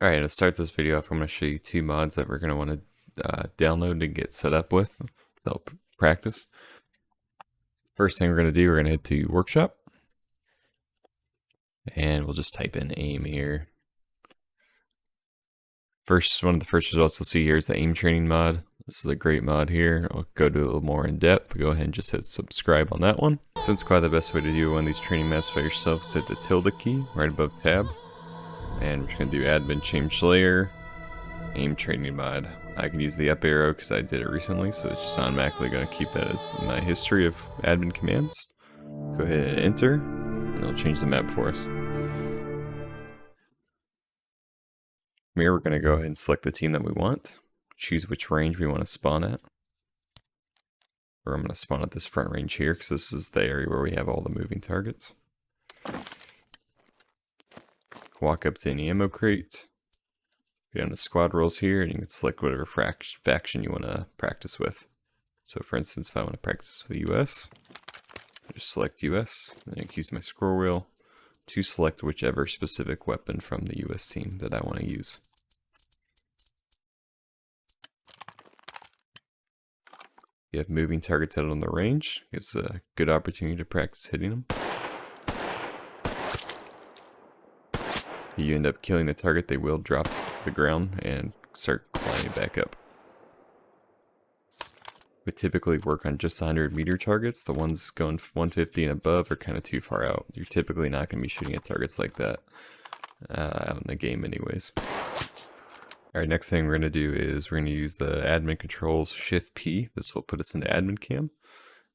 Alright, to start this video off, I'm going to show you two mods that we're going to want to download and get set up with to help practice. First thing we're going to do, we're going to head to Workshop. And we'll just type in aim here. One of the first results you'll see here is the aim training mod. This is a great mod here. I'll go to a little more in depth. Go ahead and just hit subscribe on that one. Fun Squad, the best way to do one of these training maps by yourself is hit the tilde key right above tab. And we're just going to do admin change layer, aim training mod. I can use the up arrow because I did it recently, so it's just automatically going to keep that as my history of admin commands. Go ahead and enter, and it'll change the map for us. From here, we're going to go ahead and select the team that we want, choose which range we want to spawn at. Or I'm going to spawn at this front range here because this is the area where we have all the moving targets. Walk up to any ammo crate, get on the squad roles here, and you can select whatever faction you want to practice with. So for instance, if I want to practice with the US, I just select US, then I can use my scroll wheel to select whichever specific weapon from the US team that I want to use. You have moving targets out on the range, gives a good opportunity to practice hitting them. If you end up killing the target, they will drop to the ground and start climbing back up. We typically work on just 100-meter targets. The ones going 150 and above are kind of too far out. You're typically not going to be shooting at targets like that out in the game anyways. Alright, next thing we're going to do is we're going to use the admin controls Shift P. This will put us into admin cam.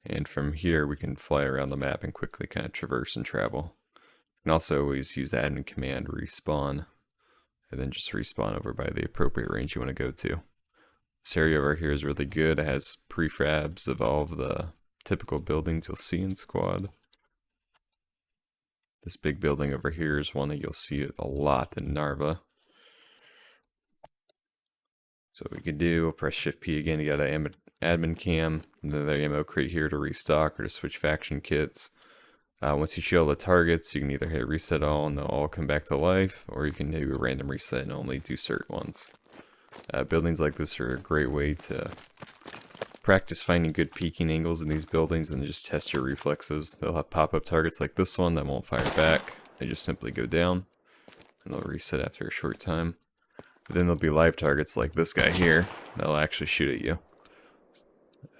And from here we can fly around the map and quickly kind of traverse and travel. You can also always use the admin command respawn, and then just respawn over by the appropriate range you want to go to. This area over here is really good. It has prefabs of all of the typical buildings you'll see in Squad. This big building over here is one that you'll see a lot in Narva. So what we can do, we'll press Shift P again to get an admin cam, and then the ammo crate here to restock or to switch faction kits. Once you shoot all the targets, you can either hit reset all and they'll all come back to life, or you can do a random reset and only do certain ones. Buildings like this are a great way to practice finding good peeking angles in these buildings and just test your reflexes. They'll have pop-up targets like this one that won't fire back. They just simply go down, and they'll reset after a short time. But then there'll be live targets like this guy here that'll actually shoot at you.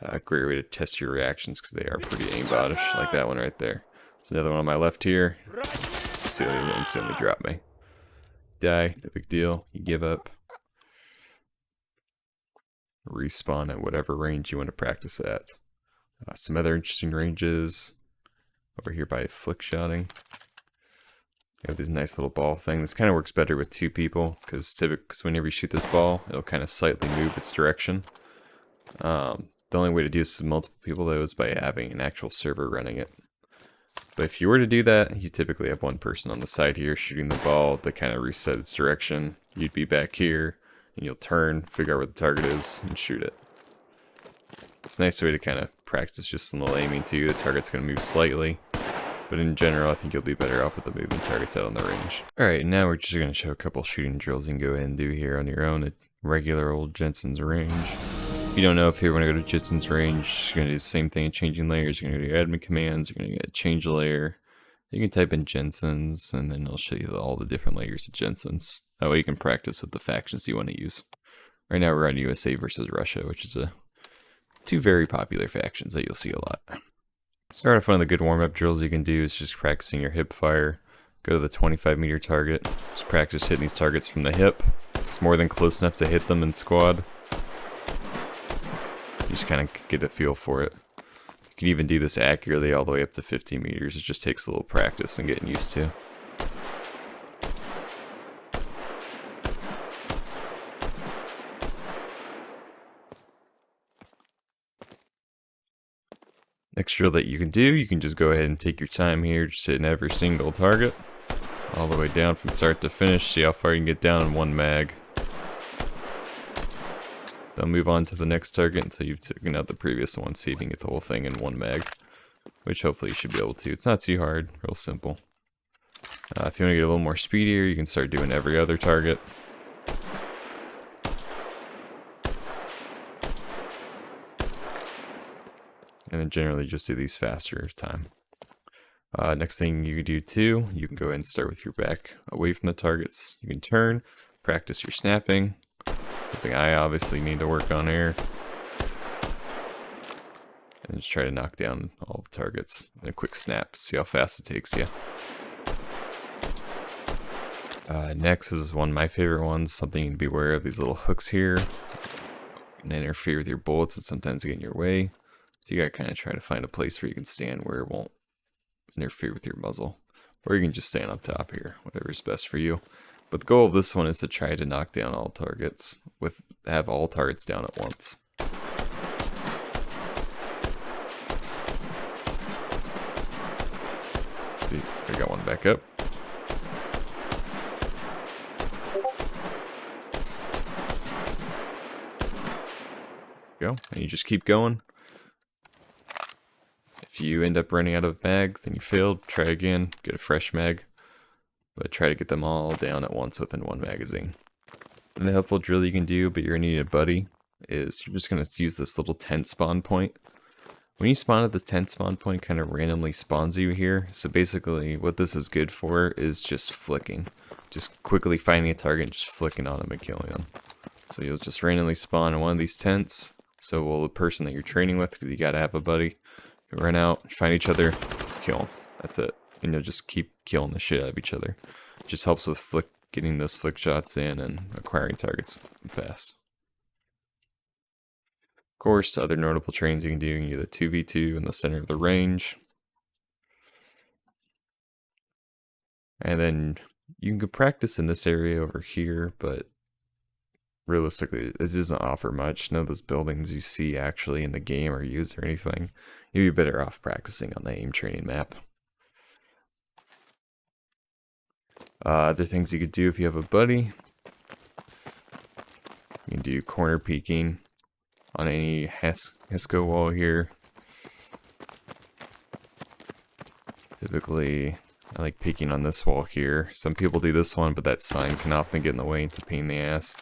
A great way to test your reactions because they are pretty aimbottish, like that one right there. There's another one on my left here. See, they instantly drop me. Die, no big deal. You give up. Respawn at whatever range you want to practice at. Some other interesting ranges over here by flick shotting. You have this nice little ball thing. This kind of works better with two people because whenever you shoot this ball, it'll kind of slightly move its direction. The only way to do this with multiple people though is by having an actual server running it. But if you were to do that, you typically have one person on the side here shooting the ball to kind of reset its direction. You'd be back here, and you'll turn, figure out where the target is, and shoot it. It's a nice way to kind of practice just a little aiming too. The target's going to move slightly, but in general I think you'll be better off with the moving targets out on the range. Alright, now we're just going to show a couple shooting drills you can go ahead and do here on your own at regular old Jensen's range. If you don't know if you want to go to Jensen's range, you're going to do the same thing in changing layers. You're going to do admin commands, you're going to get change layer. You can type in Jensen's, and then it'll show you all the different layers of Jensen's. That way you can practice with the factions you want to use. Right now we're on USA versus Russia, which is two very popular factions that you'll see a lot. Start off, one of the good warm-up drills you can do is just practicing your hip fire. Go to the 25-meter target. Just practice hitting these targets from the hip. It's more than close enough to hit them in Squad. You just kind of get a feel for it. You can even do this accurately all the way up to 50 meters. It just takes a little practice and getting used to. Next drill that you can do, you can just go ahead and take your time here, just hitting every single target. All the way down from start to finish. See how far you can get down in one mag. Don't move on to the next target until you've taken out the previous one. See if you can get the whole thing in one mag, which hopefully you should be able to. It's not too hard, real simple. If you want to get a little more speedier, you can start doing every other target. And then generally just do these faster time. Next thing you can do too, you can go ahead and start with your back away from the targets. You can turn, practice your snapping. Something I obviously need to work on here. And just try to knock down all the targets in a quick snap. See how fast it takes you. Next is one of my favorite ones. Something you need to be aware of. These little hooks here can interfere with your bullets and sometimes get in your way. So you gotta kind of try to find a place where you can stand where it won't interfere with your muzzle. Or you can just stand up top here, whatever's best for you. But the goal of this one is to try to knock down all targets, have all targets down at once. I got one back up. Go, and you just keep going. If you end up running out of mag, then you failed. Try again, get a fresh mag, but try to get them all down at once within one magazine. And the helpful drill you can do, but you're gonna need a buddy, is you're just gonna use this little tent spawn point. When you spawn at this tent spawn point, kind of randomly spawns you here. So basically, what this is good for is just flicking, just quickly finding a target and just flicking on them and killing them. So you'll just randomly spawn in one of these tents. So will the person that you're training with, because you gotta have a buddy, you run out, find each other, kill them. That's it. And you'll just keep killing the shit out of each other. It just helps with getting those flick shots in and acquiring targets fast. Of course, other notable trains you can do, you can do the 2v2 in the center of the range. And then you can practice in this area over here, but realistically, it doesn't offer much. None of those buildings you see actually in the game are used or anything. You'd be better off practicing on the aim training map. Other things you could do if you have a buddy. You can do corner peeking on any Hesco wall here. Typically, I like peeking on this wall here. Some people do this one, but that sign can often get in the way. It's a pain in the ass.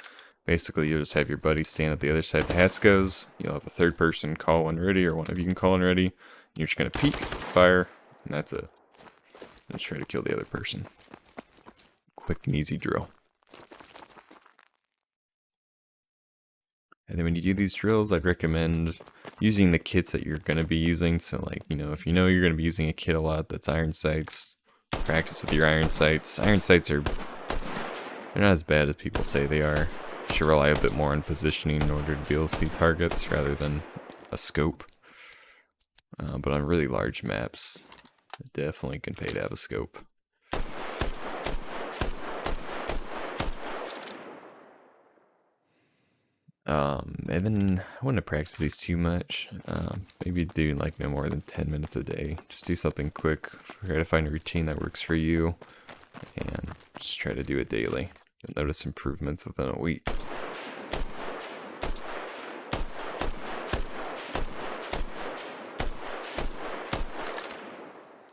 Basically, you'll just have your buddy stand at the other side of the Hescos. You'll have a third person call when ready, or one of you can call when ready. You're just going to peek, fire, and that's it. And try to kill the other person. Quick and easy drill. And then when you do these drills, I'd recommend using the kits that you're going to be using. So like, if you know you're going to be using a kit a lot that's iron sights, practice with your iron sights. Iron sights they're not as bad as people say they are. You should rely a bit more on positioning in order to be able to see targets rather than a scope. But on really large maps, it definitely can pay to have a scope. And then I wouldn't practice these too much. Maybe do like no more than 10 minutes a day. Just do something quick. Try to find a routine that works for you, and just try to do it daily. You'll notice improvements within a week.